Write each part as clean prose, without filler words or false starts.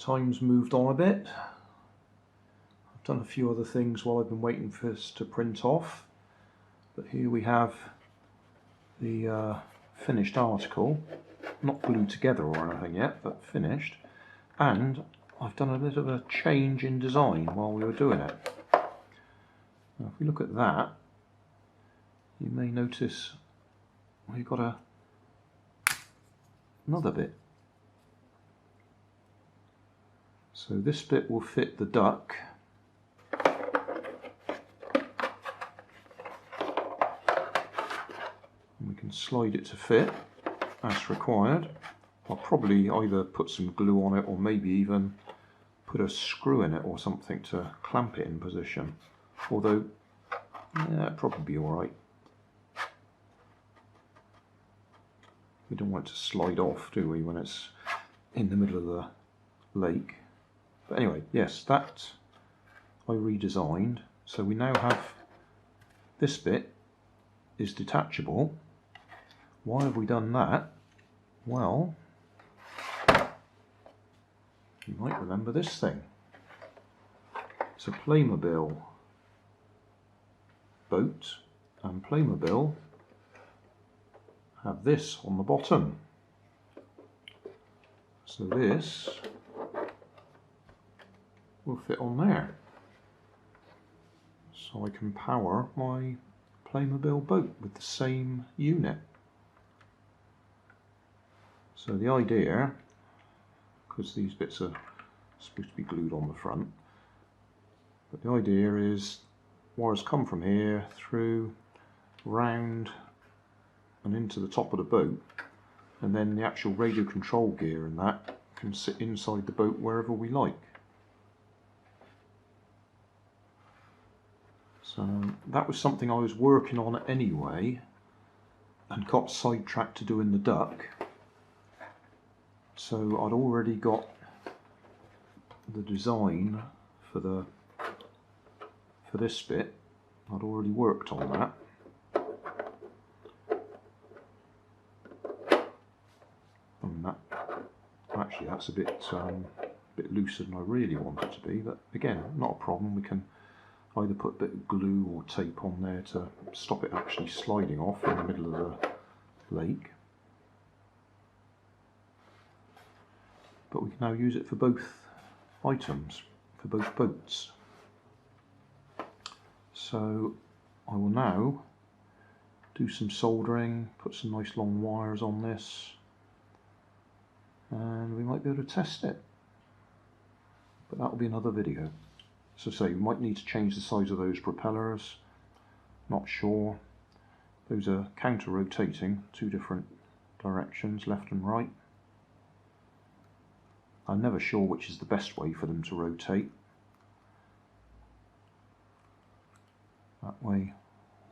time's moved on a bit. I've done a few other things while I've been waiting for this to print off, but here we have the finished article, not glued together or anything yet, but finished. And I've done a bit of a change in design while we were doing it. Now, if we look at that, you may notice we've got another bit. So this bit will fit the duck. And we can slide it to fit as required. I'll probably either put some glue on it or maybe even put a screw in it or something to clamp it in position. Although, yeah, it'd probably be alright. We don't want it to slide off, do we, when it's in the middle of the lake. But anyway, yes, that I redesigned. So we now have this bit is detachable. Why have we done that? Well, you might remember this thing. It's a Playmobil boat, and Playmobil have this on the bottom. So this will fit on there. So I can power my Playmobil boat with the same unit. So the idea, because these bits are supposed to be glued on the front, but the idea is wires come from here through, round and into the top of the boat, and then the actual radio control gear and that can sit inside the boat wherever we like. So that was something I was working on anyway and got sidetracked to doing the duck. So I'd already got the design for this bit. I'd already worked on that. And that actually that's a bit looser than I really want it to be, but again, not a problem. We can either put a bit of glue or tape on there to stop it actually sliding off in the middle of the lake. But we can now use it for both items, for both boats. So I will now do some soldering, put some nice long wires on this, and we might be able to test it. But that will be another video. So say, we might need to change the size of those propellers, not sure. Those are counter-rotating, two different directions, left and right. I'm never sure which is the best way for them to rotate. That way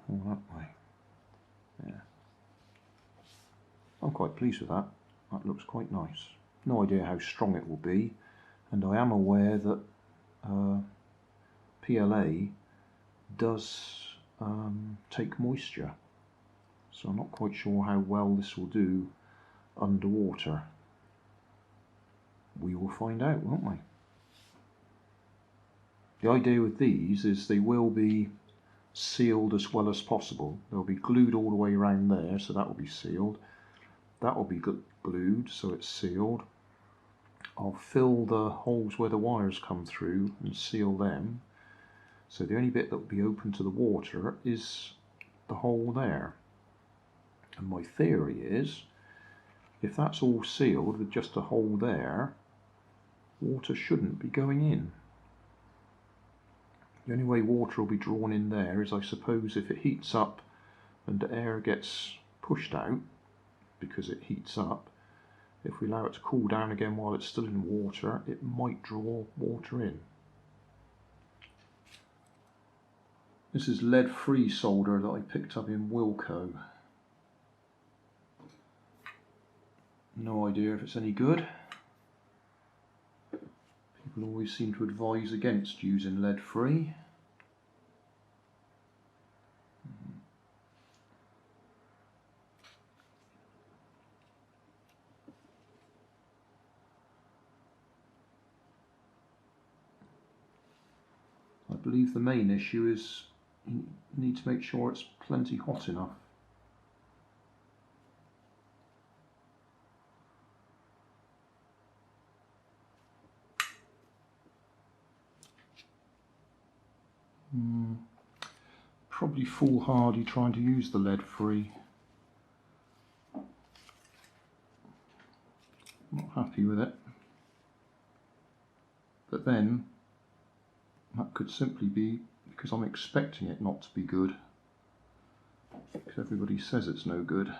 or that way. Yeah. I'm quite pleased with that. That looks quite nice. No idea how strong it will be, and I am aware that PLA does take moisture, so I'm not quite sure how well this will do underwater. We will find out, won't we? The idea with these is they will be sealed as well as possible. They'll be glued all the way around there, so that will be sealed. That will be glued, so it's sealed. I'll fill the holes where the wires come through and seal them. So the only bit that will be open to the water is the hole there. And my theory is, if that's all sealed with just a hole there, water shouldn't be going in. The only way water will be drawn in there is, I suppose, if it heats up and air gets pushed out because it heats up. If we allow it to cool down again while it's still in water, it might draw water in. This is lead-free solder that I picked up in Wilko. No idea if it's any good. People always seem to advise against using lead-free. believe the main issue is you need to make sure it's plenty hot enough. Probably foolhardy trying to use the lead free. Not happy with it. But then that could simply be because I'm expecting it not to be good, because everybody says it's no good.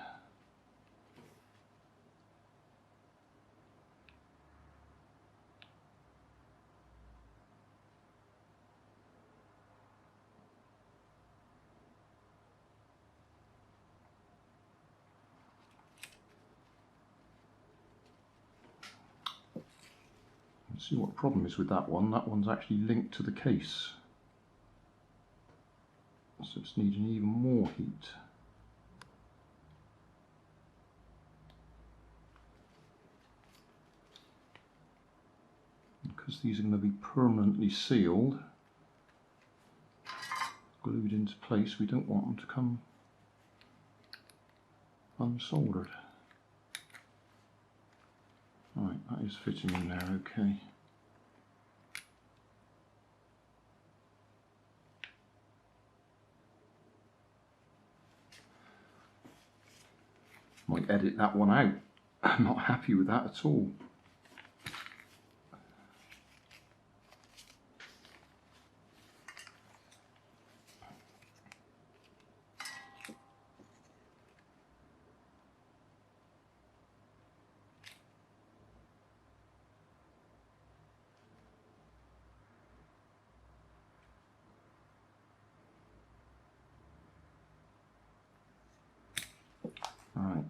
Let's see what the problem is with that one. That one's actually linked to the case, so it's needing even more heat. Because these are going to be permanently sealed, glued into place, we don't want them to come unsoldered. Right, that is fitting in there okay. Might edit that one out. I'm not happy with that at all. Right.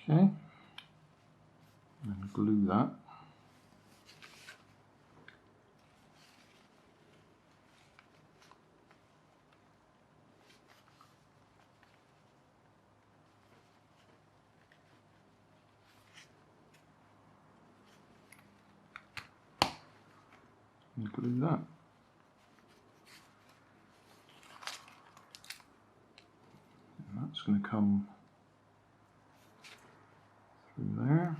Okay, and glue that. And glue that. And that's going to come through there.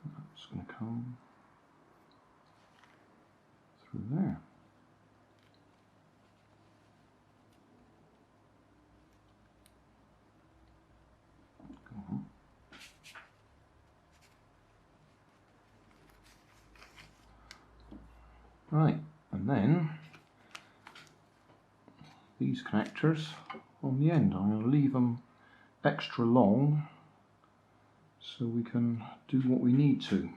That's going to come through there. Right, and then these connectors on the end, I'm going to leave them extra long so we can do what we need to.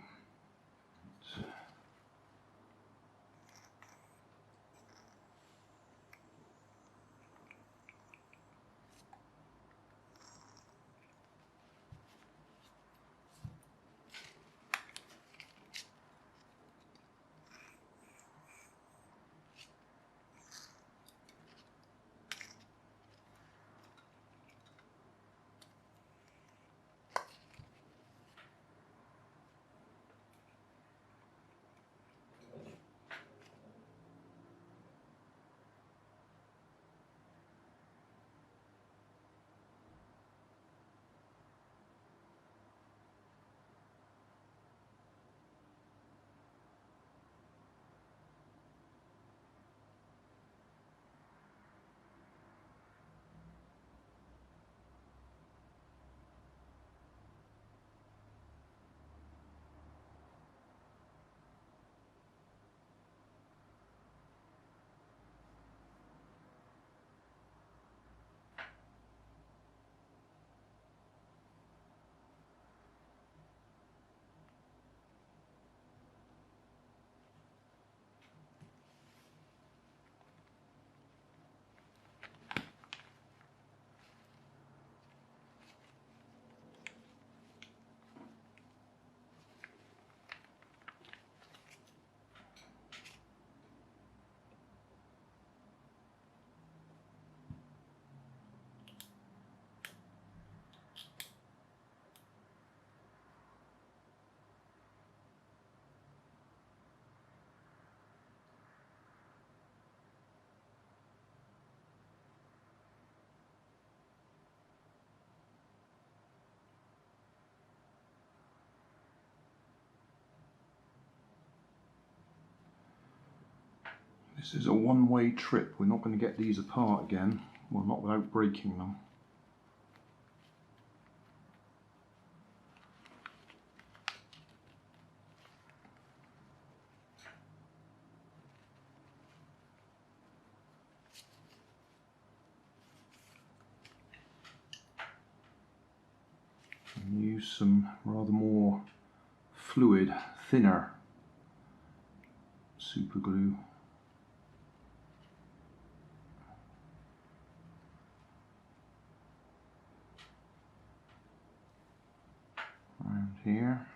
This is a one-way trip. We're not going to get these apart again. Well, not without breaking them. And use some rather more fluid, thinner super glue. Around here.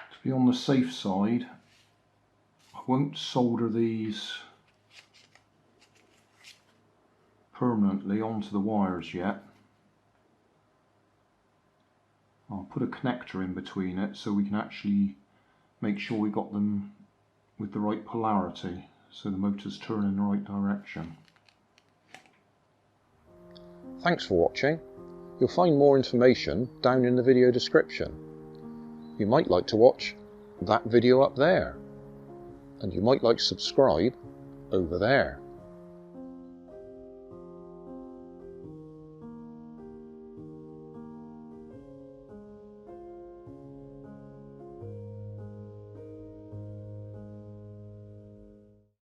To be on the safe side, I won't solder these permanently onto the wires yet. I'll put a connector in between it so we can actually make sure we got them with the right polarity, so the motors turn in the right direction. Thanks for watching. You'll find more information down in the video description. You might like to watch that video up there, and you might like to subscribe over there.